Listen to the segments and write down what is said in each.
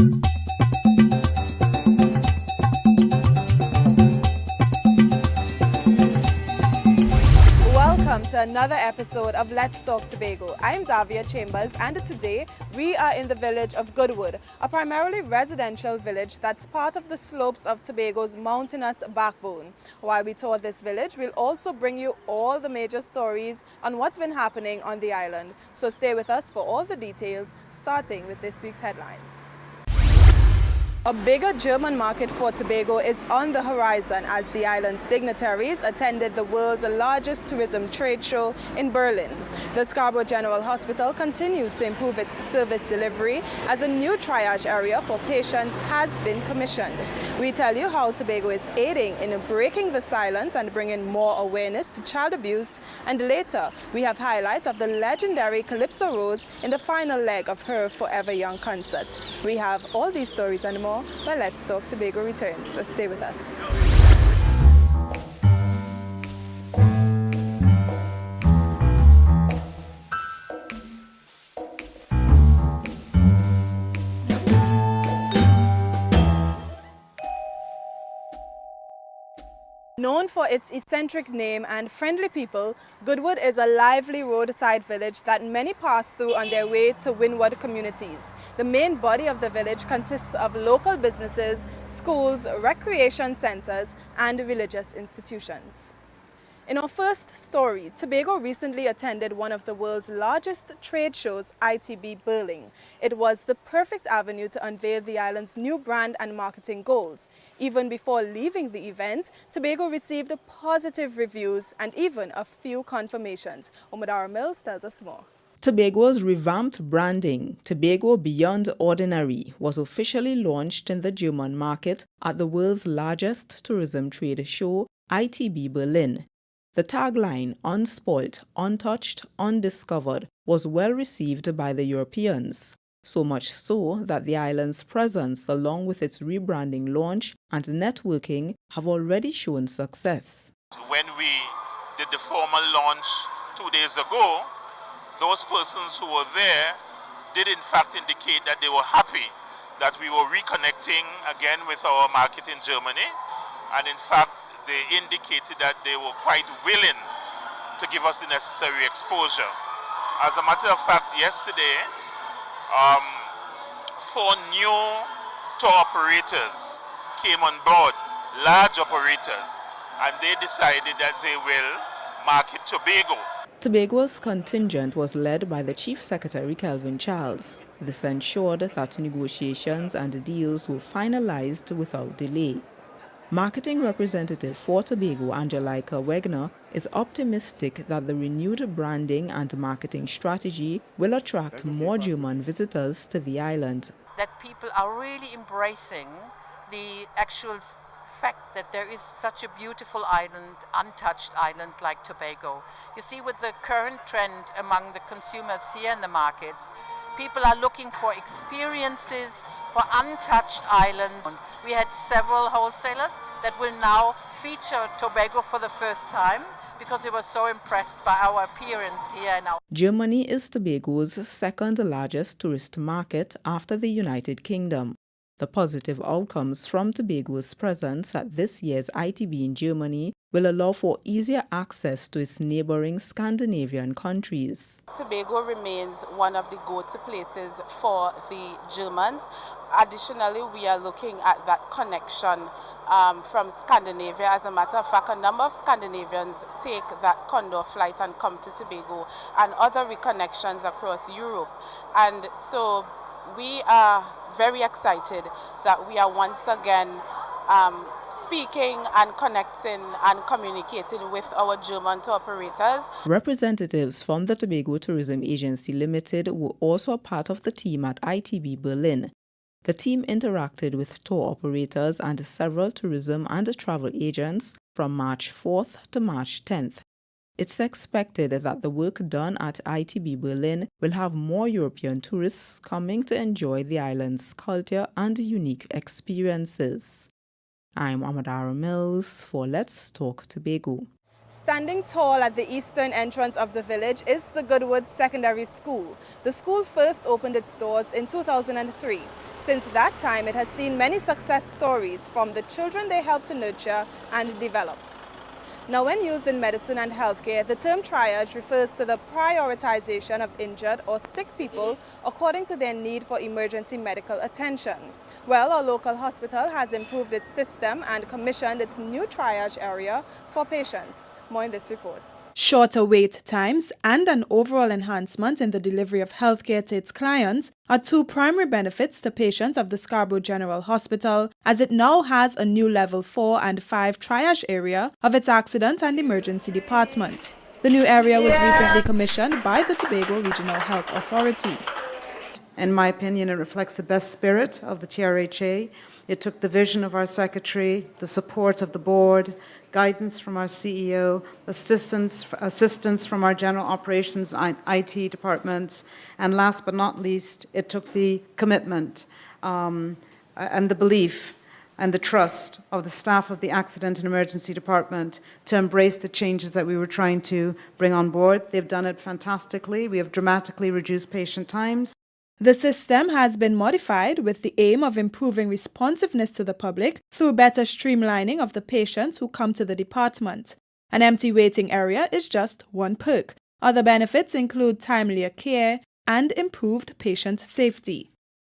Welcome to another episode of Let's Talk Tobago. I'm Davia Chambers, and today we are in the village of Goodwood, a primarily residential village that's part of the slopes of Tobago's mountainous backbone. While we tour this village, we'll also bring you all the major stories on what's been happening on the island. So stay with us for all the details, starting with this week's headlines. A bigger German market for Tobago is on the horizon as the island's dignitaries attended the world's largest tourism trade show in Berlin. The Scarborough General Hospital continues to improve its service delivery as a new triage area for patients has been commissioned. We tell you how Tobago is aiding in breaking the silence and bringing more awareness to child abuse, and later we have highlights of the legendary Calypso Rose in the final leg of her Forever Young concert. We have all these stories and more. Well, Let's Talk Tobago returns, so stay with us. Known for its eccentric name and friendly people, Goodwood is a lively roadside village that many pass through on their way to windward communities. The main body of the village consists of local businesses, schools, recreation centers, and religious institutions. In our first story, Tobago recently attended one of the world's largest trade shows, ITB Berlin. It was the perfect avenue to unveil the island's new brand and marketing goals. Even before leaving the event, Tobago received positive reviews and even a few confirmations. Omadara Mills tells us more. Tobago's revamped branding, Tobago Beyond Ordinary, was officially launched in the German market at the world's largest tourism trade show, ITB Berlin. The tagline, unspoilt, untouched, undiscovered, was well received by the Europeans, so much so that the island's presence along with its rebranding launch and networking have already shown success. When we did the formal launch 2 days ago, those persons who were there did in fact indicate that they were happy that we were reconnecting again with our market in Germany, and in fact they indicated that they were quite willing to give us the necessary exposure. As a matter of fact, yesterday, 4 new tour operators came on board, large operators, and they decided that they will market Tobago. Tobago's contingent was led by the Chief Secretary Kelvin Charles. This ensured that negotiations and deals were finalized without delay. Marketing representative for Tobago, Angelica Wegner, is optimistic that the renewed branding and marketing strategy will attract more German visitors to the island. That people are really embracing the actual fact that there is such a beautiful island, untouched island like Tobago. You see, with the current trend among the consumers here in the markets, people are looking for experiences, for untouched islands. We had several wholesalers that will now feature Tobago for the first time because they were so impressed by our appearance here now. Germany is Tobago's second largest tourist market after the United Kingdom. The positive outcomes from Tobago's presence at this year's ITB in Germany will allow for easier access to its neighboring Scandinavian countries. Tobago remains one of the go-to places for the Germans. Additionally, we are looking at that connection from Scandinavia. As a matter of fact, a number of Scandinavians take that Condor flight and come to Tobago, and other reconnections across Europe. And so we are very excited that we are once again speaking and connecting and communicating with our German tour operators. Representatives from the Tobago Tourism Agency Limited were also a part of the team at ITB Berlin. The team interacted with tour operators and several tourism and travel agents from March 4th to March 10th. It's expected that the work done at ITB Berlin will have more European tourists coming to enjoy the island's culture and unique experiences. I'm Amadara Mills for Let's Talk Tobago. Standing tall at the eastern entrance of the village is the Goodwood Secondary School. The school first opened its doors in 2003. Since that time, it has seen many success stories from the children they help to nurture and develop. Now, when used in medicine and healthcare, the term triage refers to the prioritization of injured or sick people according to their need for emergency medical attention. Well, our local hospital has improved its system and commissioned its new triage area for patients. More in this report. Shorter wait times and an overall enhancement in the delivery of healthcare to its clients are two primary benefits to patients of the Scarborough General Hospital, as it now has a new level 4 and 5 triage area of its accident and emergency department. The new area was recently commissioned by the Tobago Regional Health Authority. In my opinion, it reflects the best spirit of the TRHA. It took the vision of our secretary, the support of the board, guidance from our CEO, assistance from our general operations and IT departments, and last but not least, it took the commitment and the belief and the trust of the staff of the Accident and Emergency Department to embrace the changes that we were trying to bring on board. They've done it fantastically. We have dramatically reduced patient times. The system has been modified with the aim of improving responsiveness to the public through better streamlining of the patients who come to the department. An empty waiting area is just one perk. Other benefits include timelier care and improved patient safety.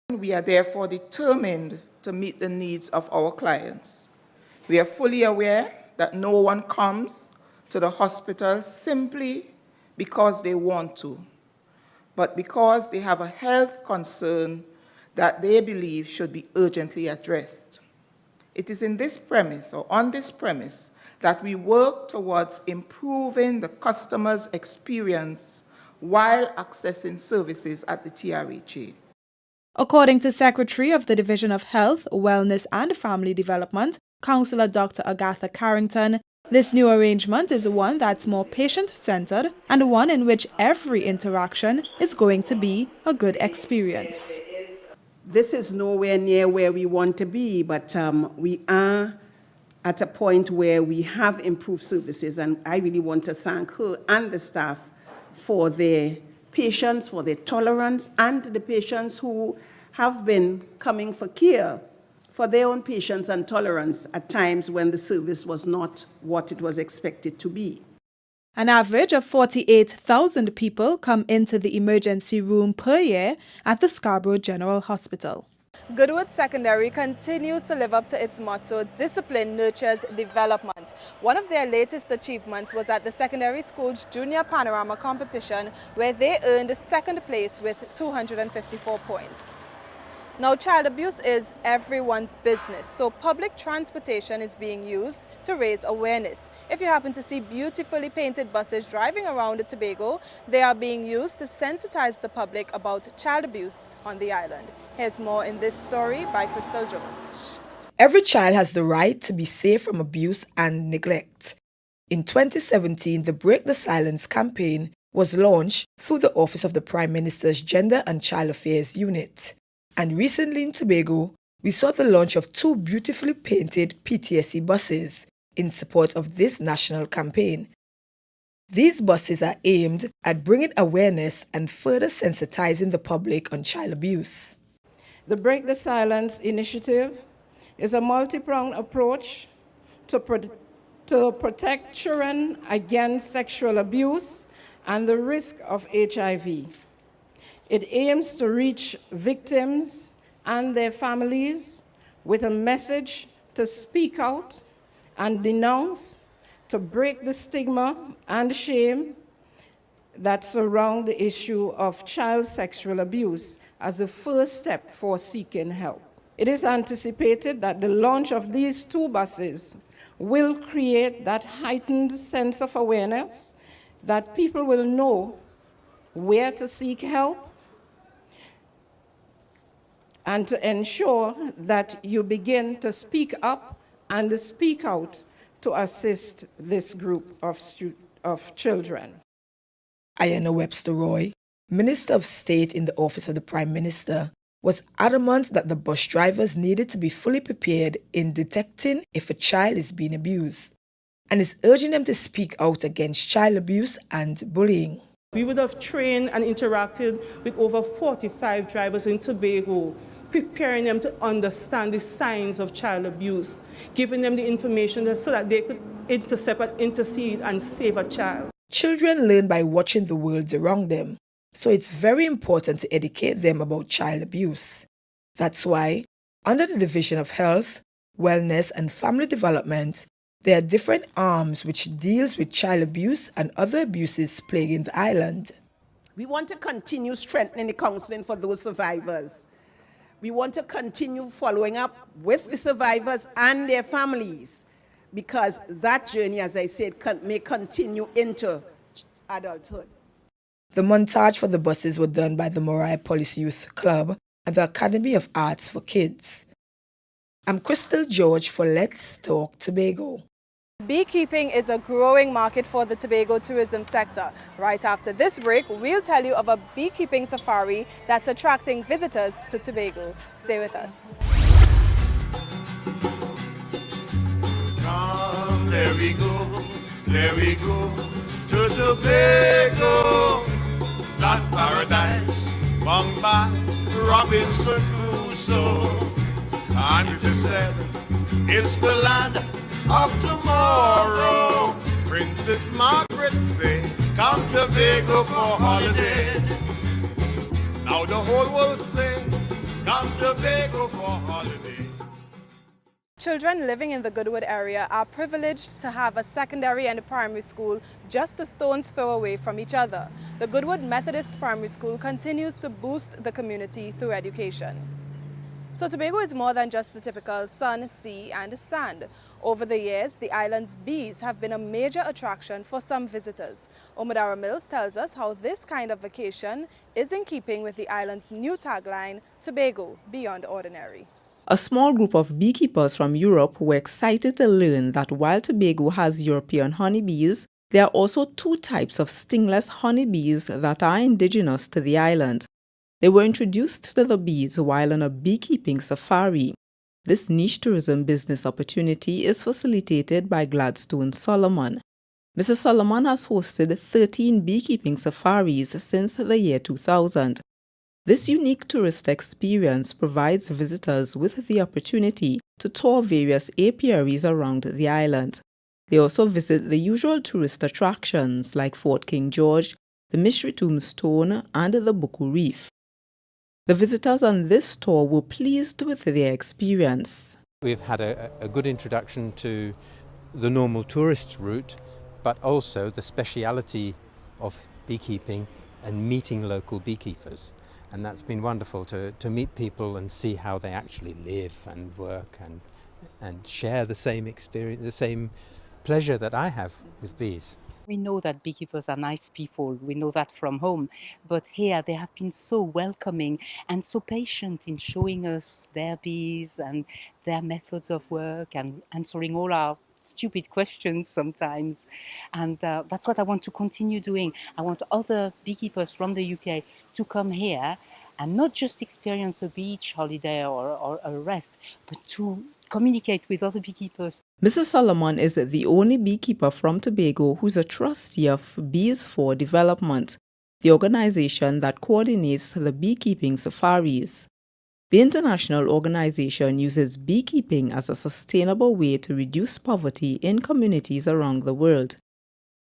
We are therefore determined to meet the needs of our clients. We are fully aware that no one comes to the hospital simply because they want to, but because they have a health concern that they believe should be urgently addressed. It is in this premise, or on this premise, that we work towards improving the customer's experience while accessing services at the TRHA. According to Secretary of the Division of Health, Wellness and Family Development, Councillor Dr. Agatha Carrington, this new arrangement is one that's more patient-centered and one in which every interaction is going to be a good experience. This is nowhere near where we want to be, but we are at a point where we have improved services, and I really want to thank her and the staff for their patience, for their tolerance, and the patients who have been coming for care, for their own patience and tolerance at times when the service was not what it was expected to be. An average of 48,000 people come into the emergency room per year at the Scarborough General Hospital. Goodwood Secondary continues to live up to its motto, discipline nurtures development. One of their latest achievements was at the secondary school's junior panorama competition, where they earned second place with 254 points. Now, child abuse is everyone's business, so public transportation is being used to raise awareness. If you happen to see beautifully painted buses driving around the Tobago, they are being used to sensitize the public about child abuse on the island. Here's more in this story by Crystal George. Every child has the right to be safe from abuse and neglect. In 2017, the Break the Silence campaign was launched through the Office of the Prime Minister's Gender and Child Affairs Unit. And recently in Tobago, we saw the launch of 2 beautifully painted PTSD buses in support of this national campaign. These buses are aimed at bringing awareness and further sensitizing the public on child abuse. The Break the Silence initiative is a multi-pronged approach to protect children against sexual abuse and the risk of HIV. It aims to reach victims and their families with a message to speak out and denounce, to break the stigma and shame that surround the issue of child sexual abuse as a first step for seeking help. It is anticipated that the launch of these 2 buses will create that heightened sense of awareness, that people will know where to seek help, and to ensure that you begin to speak up and speak out to assist this group of children. Ayanna Webster Roy, Minister of State in the Office of the Prime Minister, was adamant that the bus drivers needed to be fully prepared in detecting if a child is being abused, and is urging them to speak out against child abuse and bullying. We would have trained and interacted with over 45 drivers in Tobago preparing them to understand the signs of child abuse, giving them the information so that they could intercept and intercede and save a child. Children learn by watching the world around them, so it's very important to educate them about child abuse. That's why, under the Division of Health, Wellness and Family Development, there are different arms which deals with child abuse and other abuses plaguing the island. We want to continue strengthening the counseling for those survivors. We want to continue following up with the survivors and their families, because that journey, as I said, may continue into adulthood. The montage for the buses were done by the Morai Police Youth Club and the Academy of Arts for Kids. I'm Crystal George for Let's Talk Tobago. Beekeeping is a growing market for the Tobago tourism sector. Right after this break, we'll tell you of a beekeeping safari that's attracting visitors to Tobago. Stay with us. Come, there we go to Tobago, that paradise, bound by Robinson Crusoe. And it is said, it's the land of tomorrow. Princess Margaret say, come Tobago for holiday. Now the whole world say, come Tobago for holiday. Children living in the Goodwood area are privileged to have a secondary and a primary school just a stone's throw away from each other. The Goodwood Methodist Primary School continues to boost the community through education. So Tobago is more than just the typical sun, sea and sand. Over the years, the island's bees have been a major attraction for some visitors. Omadara Mills tells us how this kind of vacation is in keeping with the island's new tagline, Tobago Beyond Ordinary. A small group of beekeepers from Europe were excited to learn that while Tobago has European honeybees, there are also two types of stingless honeybees that are indigenous to the island. They were introduced to the bees while on a beekeeping safari. This niche tourism business opportunity is facilitated by Gladstone Solomon. Mrs. Solomon has hosted 13 beekeeping safaris since the year 2000. This unique tourist experience provides visitors with the opportunity to tour various apiaries around the island. They also visit the usual tourist attractions like Fort King George, the Mystery Tombstone, and the Buku Reef. The visitors on this tour were pleased with their experience. We've had a good introduction to the normal tourist route, but also the speciality of beekeeping and meeting local beekeepers. And that's been wonderful to meet people and see how they actually live and work and share the same experience, the same pleasure that I have with bees. We know that beekeepers are nice people, we know that from home, but here they have been so welcoming and so patient in showing us their bees and their methods of work and answering all our stupid questions sometimes. And that's what I want to continue doing. I want other beekeepers from the UK to come here and not just experience a beach holiday or a rest, but to communicate with other beekeepers. Mrs. Solomon is the only beekeeper from Tobago who's a trustee of Bees for Development, the organization that coordinates the beekeeping safaris. The international organization uses beekeeping as a sustainable way to reduce poverty in communities around the world.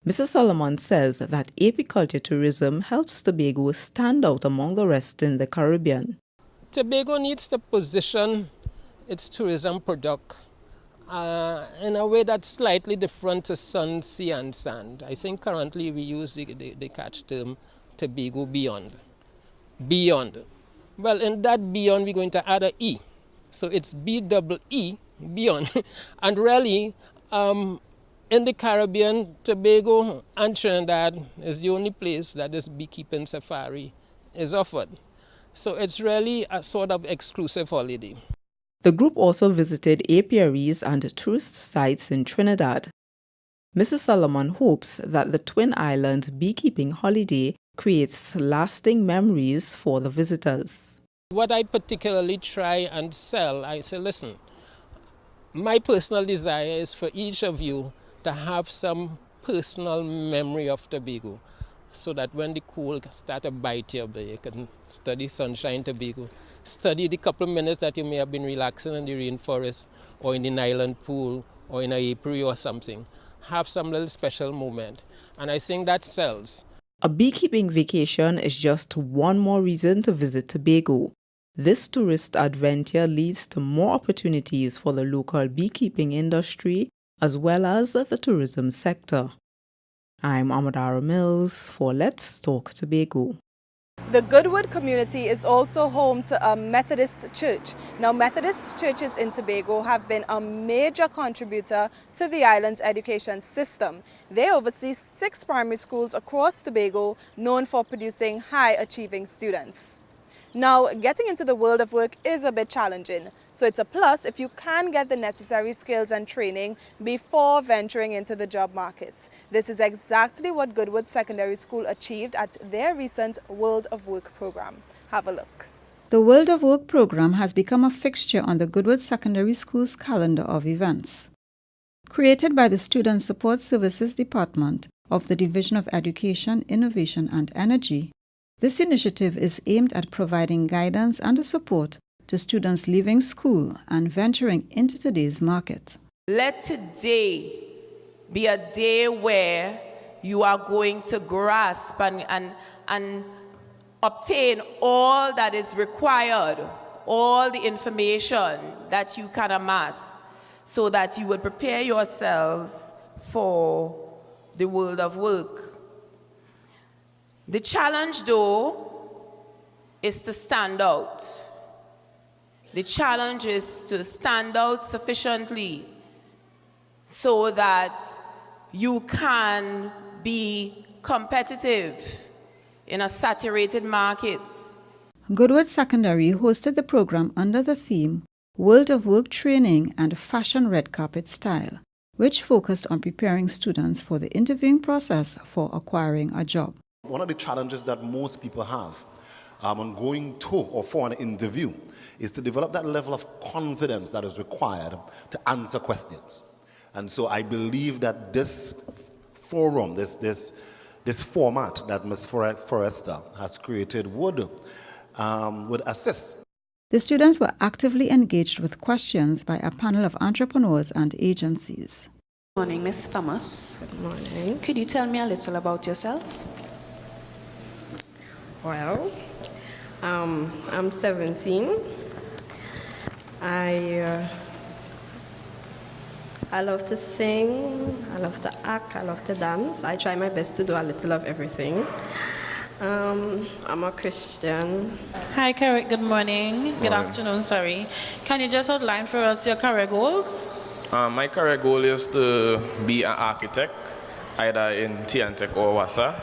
Mrs. Solomon says that apiculture tourism helps Tobago stand out among the rest in the Caribbean. Tobago needs to position its tourism product in a way that's slightly different to sun, sea and sand. I think currently we use the catch term Tobago Beyond. Beyond. Well, in that beyond we're going to add a E. So it's B-double-E, beyond. And really, in the Caribbean, Tobago and Trinidad is the only place that this beekeeping safari is offered. So it's really a sort of exclusive holiday. The group also visited apiaries and tourist sites in Trinidad. Mrs. Solomon hopes that the Twin Island beekeeping holiday creates lasting memories for the visitors. What I particularly try and sell, I say, listen, my personal desire is for each of you to have some personal memory of Tobago, so that when the cold start to bite you, you can study Sunshine Tobago. study the couple of minutes that you may have been relaxing in the rainforest or in the Nyland pool or in a apiary or something. Have some little special moment. And I think that sells. A beekeeping vacation is just one more reason to visit Tobago. This tourist adventure leads to more opportunities for the local beekeeping industry as well as the tourism sector. I'm Amadara Mills for Let's Talk Tobago. The Goodwood community is also home to a Methodist church. Now, Methodist churches in Tobago have been a major contributor to the island's education system. They oversee 6 primary schools across Tobago known for producing high-achieving students. Now, getting into the world of work is a bit challenging, so it's a plus if you can get the necessary skills and training before venturing into the job market. This is exactly what Goodwood Secondary School achieved at their recent World of Work program. Have a look. The World of Work program has become a fixture on the Goodwood Secondary School's calendar of events. Created by the Student Support Services Department of the Division of Education, Innovation and Energy, this initiative is aimed at providing guidance and support to students leaving school and venturing into today's market. Let today be a day where you are going to grasp and obtain all that is required, all the information that you can amass, so that you would prepare yourselves for the world of work. The challenge, though, is to stand out. The challenge is to stand out sufficiently so that you can be competitive in a saturated market. Goodwood Secondary hosted the program under the theme World of Work Training and Fashion Red Carpet Style, which focused on preparing students for the interviewing process for acquiring a job. One of the challenges that most people have on going to or for an interview is to develop that level of confidence that is required to answer questions. And so I believe that this forum, this format that Ms. Forrester has created would assist. The students were actively engaged with questions by a panel of entrepreneurs and agencies. Good morning, Ms. Thomas. Good morning. Could you tell me a little about yourself? Well, I'm 17. I love to sing, I love to act, I love to dance. I try my best to do a little of everything. I'm a Christian. Hi, Carrie. Good morning. Good afternoon, sorry. Can you just outline for us your career goals? My career goal is to be an architect, either in Tiantec or Wassa,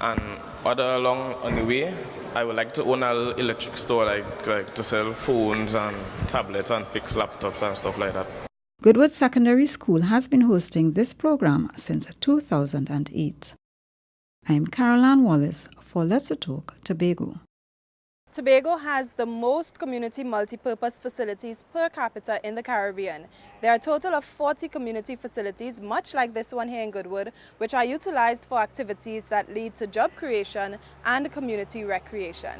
and other along on the way, I would like to own an electric store, like to sell phones and tablets and fix laptops and stuff like that. Goodwood Secondary School has been hosting this program since 2008. I'm Caroline Wallace for Let's Talk Tobago. Tobago has the most community multi-purpose facilities per capita in the Caribbean. There are a total of 40 community facilities, much like this one here in Goodwood, which are utilized for activities that lead to job creation and community recreation.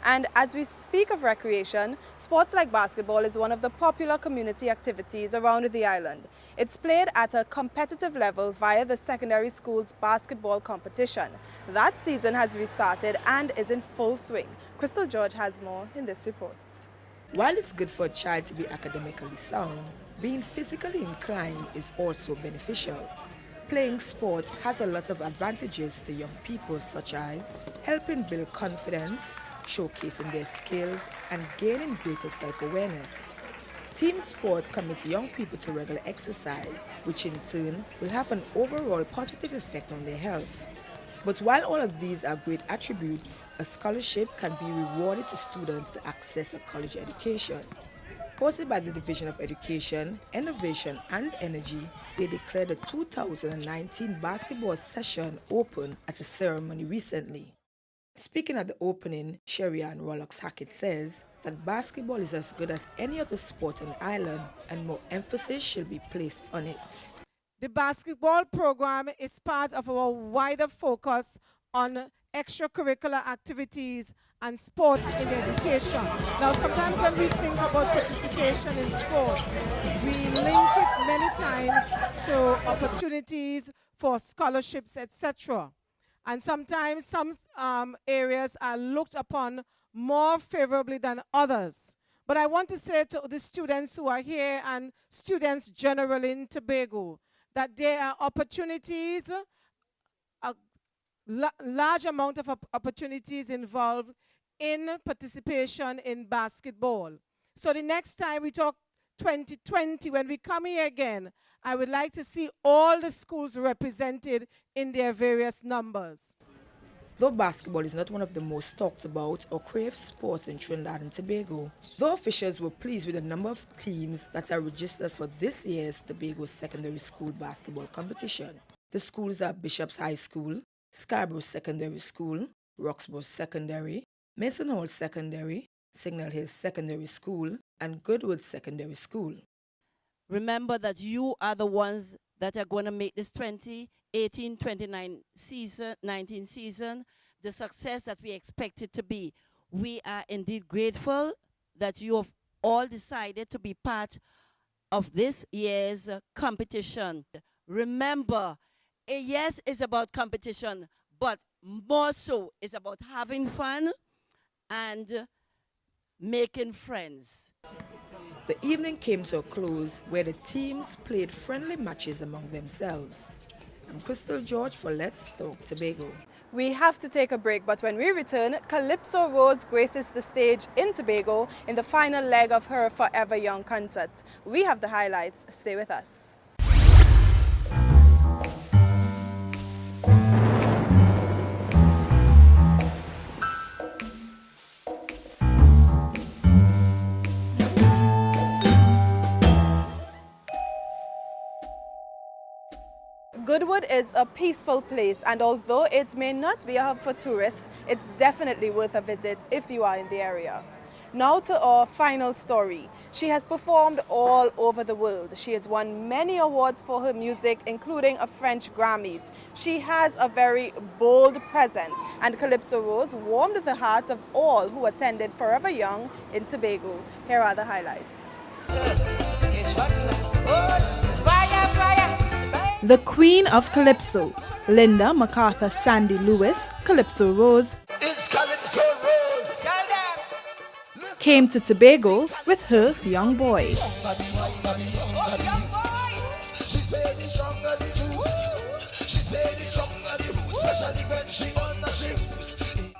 And as we speak of recreation, sports like basketball is one of the popular community activities around the island. It's played at a competitive level via the secondary school's basketball competition. That season has restarted and is in full swing. Crystal George has more in this report. While it's good for a child to be academically sound, being physically inclined is also beneficial. Playing sports has a lot of advantages to young people, such as helping build confidence, showcasing their skills, and gaining greater self-awareness. Team sport commits young people to regular exercise, which in turn will have an overall positive effect on their health. But while all of these are great attributes, a scholarship can be rewarded to students to access a college education. Hosted by the Division of Education, Innovation and Energy, they declared the 2019 basketball session open at a ceremony recently. Speaking at the opening, Sherry-Ann Rollocks-Hackett says that basketball is as good as any other sport on the island and more emphasis should be placed on it. The basketball program is part of our wider focus on extracurricular activities, and sports in education. Now, sometimes when we think about participation in sport, we link it many times to opportunities for scholarships, etc. And sometimes some areas are looked upon more favorably than others. But I want to say to the students who are here and students generally in Tobago that there are opportunities, a large amount of opportunities involved in participation in basketball. So the next time we talk 2020, when we come here again, I would like to see all the schools represented in their various numbers. Though basketball is not one of the most talked about or craved sports in Trinidad and Tobago, the officials were pleased with the number of teams that are registered for this year's Tobago Secondary School basketball competition. The schools are Bishop's High School, Scarborough Secondary School, Roxborough Secondary, Mason Hall Secondary, Signal Hill Secondary School, and Goodwood Secondary School. Remember that you are the ones that are going to make this 2018-29 season, 19 season, the success that we expect it to be. We are indeed grateful that you have all decided to be part of this year's competition. Remember, a yes is about competition, but more so is about having fun and making friends. The evening came to a close where the teams played friendly matches among themselves. I'm Crystal George for Let's Talk Tobago. We have to take a break, but when we return, Calypso Rose graces the stage in Tobago in the final leg of her Forever Young concert. We have the highlights. Stay with us. Goodwood is a peaceful place, and although it may not be a hub for tourists, it's definitely worth a visit if you are in the area. Now to our final story. She has performed all over the world. She has won many awards for her music, including a French Grammys. She has a very bold presence, and Calypso Rose warmed the hearts of all who attended Forever Young in Tobago. Here are the highlights. The Queen of Calypso, Linda MacArthur Sandy Lewis, Calypso Rose, came to Tobago with her young boy.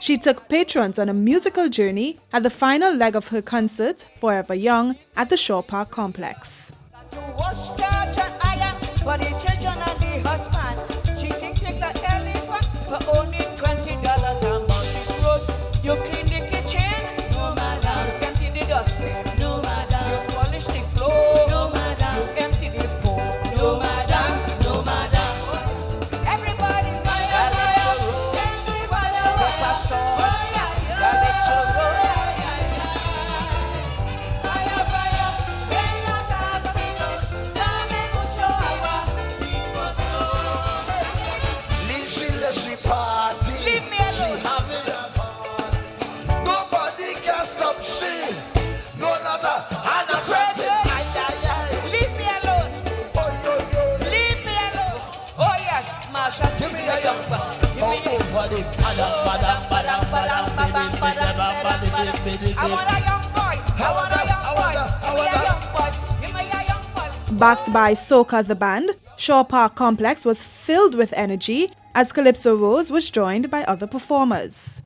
She took patrons on a musical journey at the final leg of her concert, Forever Young, at the Shaw Park complex. For the children and the husband, she takes the elephant for only $20 a month. This road, you clean the kitchen, no madam. You empty the dustbin, no madam. You polish the floor, no madam. You empty the pool, no madam, no madam. Everybody fire, fire, fire, pepper sauce, Calypso Rose. Backed by Soca the Band, Shaw Park Complex was filled with energy as Calypso Rose was joined by other performers.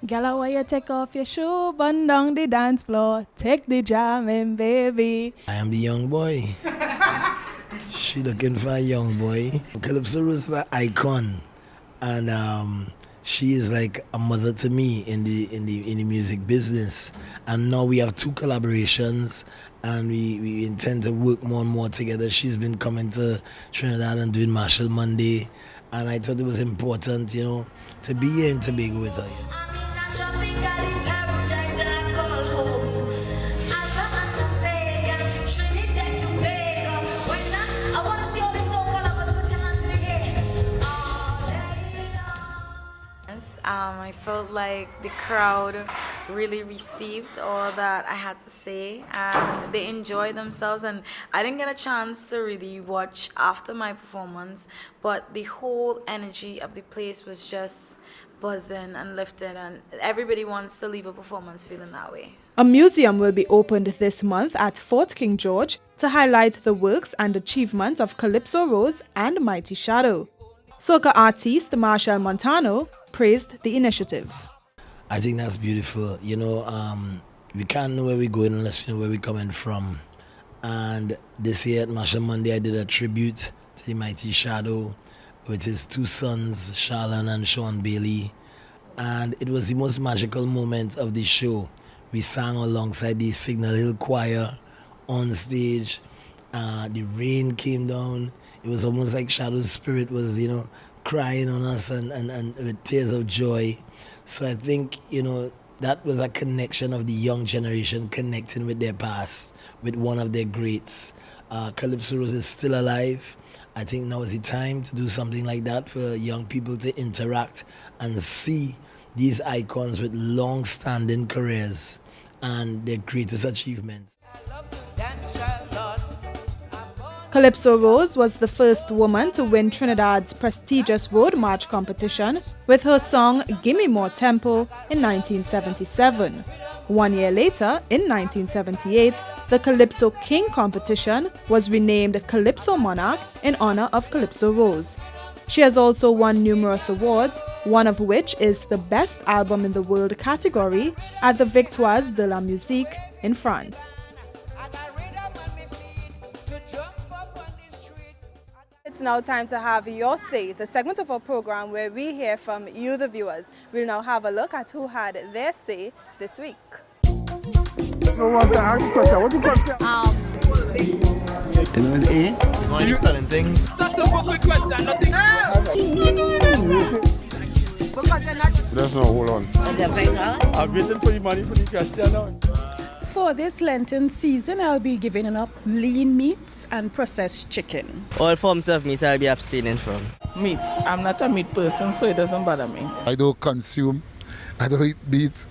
Gala, why you take off your shoe, bun down the dance floor, take the jamming, baby. I am the young boy. She looking for a young boy. Calypso Rose is an icon, and she is like a mother to me in the music business. And now we have 2 collaborations, and we intend to work more and more together. She's been coming to Trinidad and doing Marshall Monday, and I thought it was important, you know, to be here in Tobago with her. I felt like the crowd really received all that I had to say, and they enjoyed themselves, and I didn't get a chance to really watch after my performance, but the whole energy of the place was just buzzing and lifted, and everybody wants to leave a performance feeling that way. A museum will be opened this month at Fort King George to highlight the works and achievements of Calypso Rose and Mighty Shadow. Soca artist Marshall Montano praised the initiative. I think that's beautiful. You know, we can't know where we're going unless we know where we're coming from. And this year at Marshall Monday, I did a tribute to the Mighty Shadow with his two sons, Charlon and Sean Bailey. And it was the most magical moment of the show. We sang alongside the Signal Hill Choir on stage. The rain came down. It was almost like Shadow's spirit was, you know, crying on us and with tears of joy. So I think, you know, that was a connection of the young generation connecting with their past, with one of their greats. Calypso Rose is still alive. I think now is the time to do something like that for young people to interact and see these icons with long-standing careers and their greatest achievements. Calypso Rose was the first woman to win Trinidad's prestigious Road March competition with her song Gimme More Tempo in 1977. 1 year later, in 1978, the Calypso King competition was renamed Calypso Monarch in honor of Calypso Rose. She has also won numerous awards, one of which is the Best Album in the World category at the Victoires de la Musique in France. It's now time to have Your Say, the segment of our program where we hear from you, the viewers. We'll now have a look at who had their say this week. No one to ask question. What the question? The name is A. It's one of you spelling things. That's a quick question. Nothing. That's not, hold on. I'm waiting for the money for the question now. For this Lenten season, I'll be giving up lean meats and processed chicken. All forms of meat I'll be abstaining from. Meat. I'm not a meat person, so it doesn't bother me. I don't consume, I don't eat meat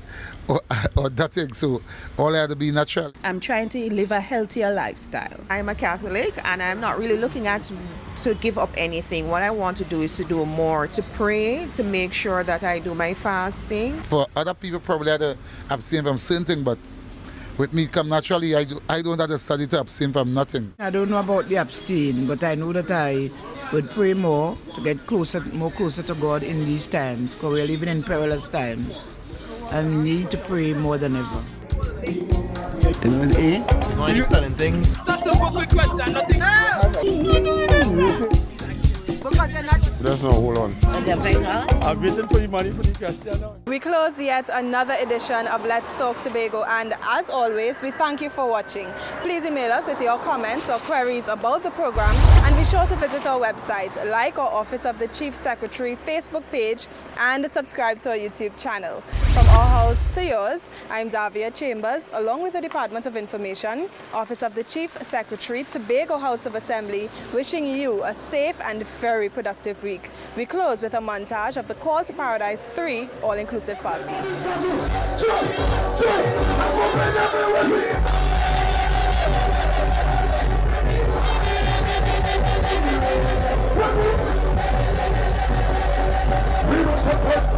or that thing, so all I have to be natural. I'm trying to live a healthier lifestyle. I'm a Catholic and I'm not really looking at to give up anything. What I want to do is to do more, to pray, to make sure that I do my fasting. For other people probably have to abstain from certain things, but with me come naturally, I don't have to study to abstain from nothing. I don't know about the abstain, but I know that I would pray more to get closer to God in these times, because we're living in perilous times and we need to pray more than ever. The name is A. It's one of you spelling things. That's a quick question. Nothing. That's not, hold on. I'm waiting for the money for the question now. We close yet another edition of Let's Talk Tobago, and as always, we thank you for watching. Please email us with your comments or queries about the program, and be sure to visit our website, like our Office of the Chief Secretary Facebook page, and subscribe to our YouTube channel. From our house to yours, I'm Davia Chambers, along with the Department of Information, Office of the Chief Secretary, Tobago House of Assembly, wishing you a safe and very productive week. We close with a montage of the Call to Paradise 3 all-inclusive party. We must support